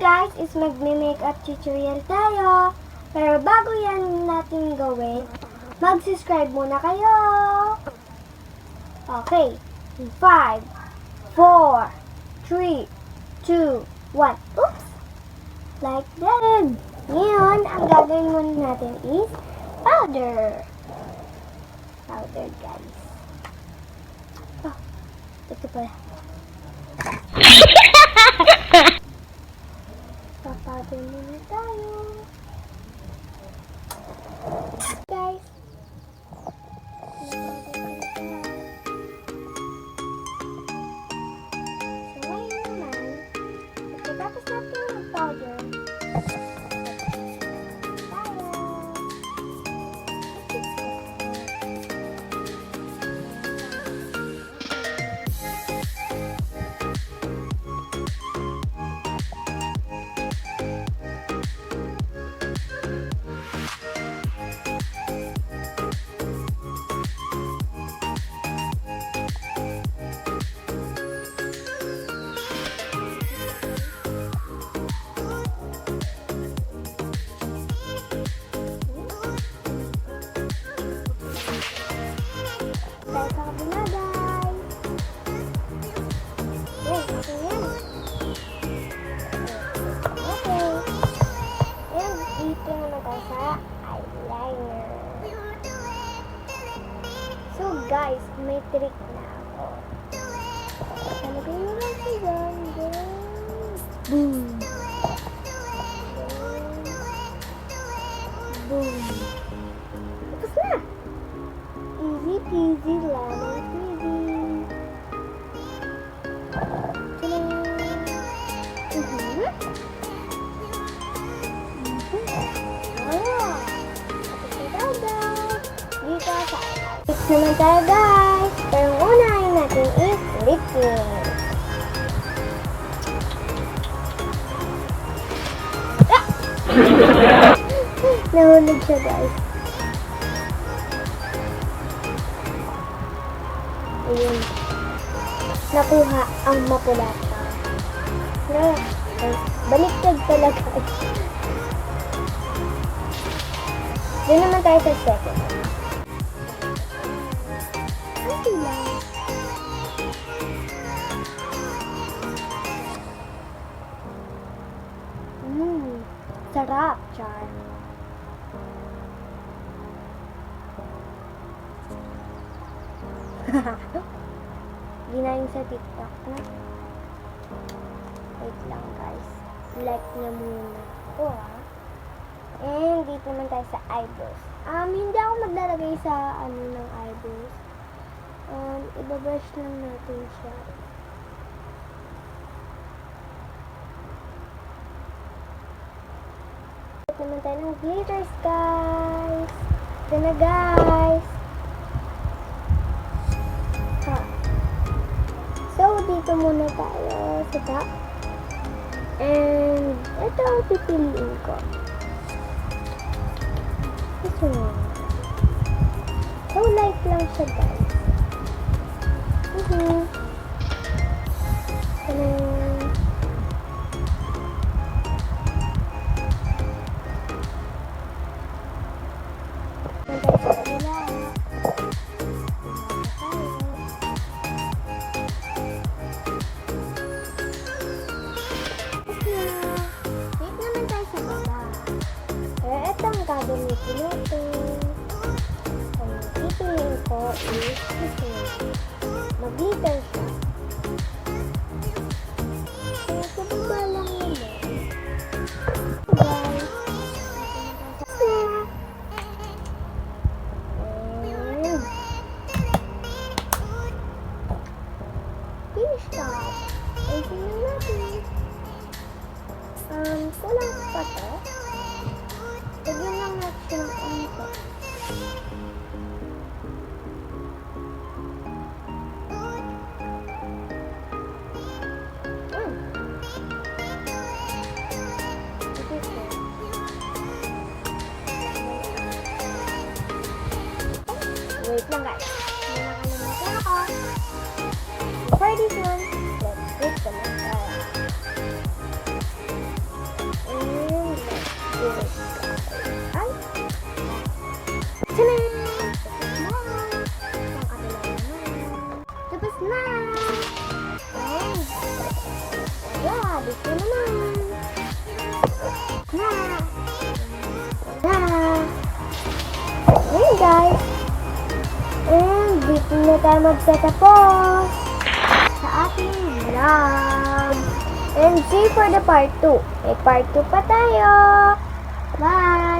guys, is magme-makeup tutorial tayo. Pero bago yan natin gawin, mag-subscribe muna kayo. Okay. 5, 4, 3, 2, 1. Oops! Like that. Ngayon, ang gagawin muna natin is powder. Powder, guys. Oh, ito pala. Papawder muna tayo. Guys. So, ngayon naman, pagkatapos natin mag-powder, guys, may trick na ako. Talagay mo lang siya dyan. Boom! Boom! Tapos na! Easy peasy lemon squeezy. Tadaan! Wala! Tapos na tayo guys! Dito sa lips naman tayo guys. Pero ang unahin natin is lip tint. Ah! Nahulog siya guys. Ayun. Nakuha ang mapulata. Baliktad pala guys. Doon naman tayo sa second. Sarap, char. Ginayin sa TikTok na. Wait lang guys. Like na muna ito And dito naman tayo sa eyebrows. Hindi ako maglalagay sa ng eyebrows. Ibabrush lang natin siya. Naman tayo ng glitters guys. Ito na guys. So dito muna tayo sa top. And ito ang pipiliin ko. This one. So light lang siya guys. Gagamitin natin. Ang pipiliin ko is ito. Mag-glitter siya. Kaya sa baba lang naman. Guys. And finish up. Ayusin lang natin. Kulang pa to. Lagyan lang natin ng konti. Wait lang guys. Muna ako. For this one, let's put the mascara. Ay! Tanan! Tapos na! Ang kabila naman! Tapos na! Ayan! Yeah, dito naman! Na! Na! Ayan guys! And dito na tayo magtatapos sa ating vlog. And see for the part 2. May part 2 pa tayo. Bye!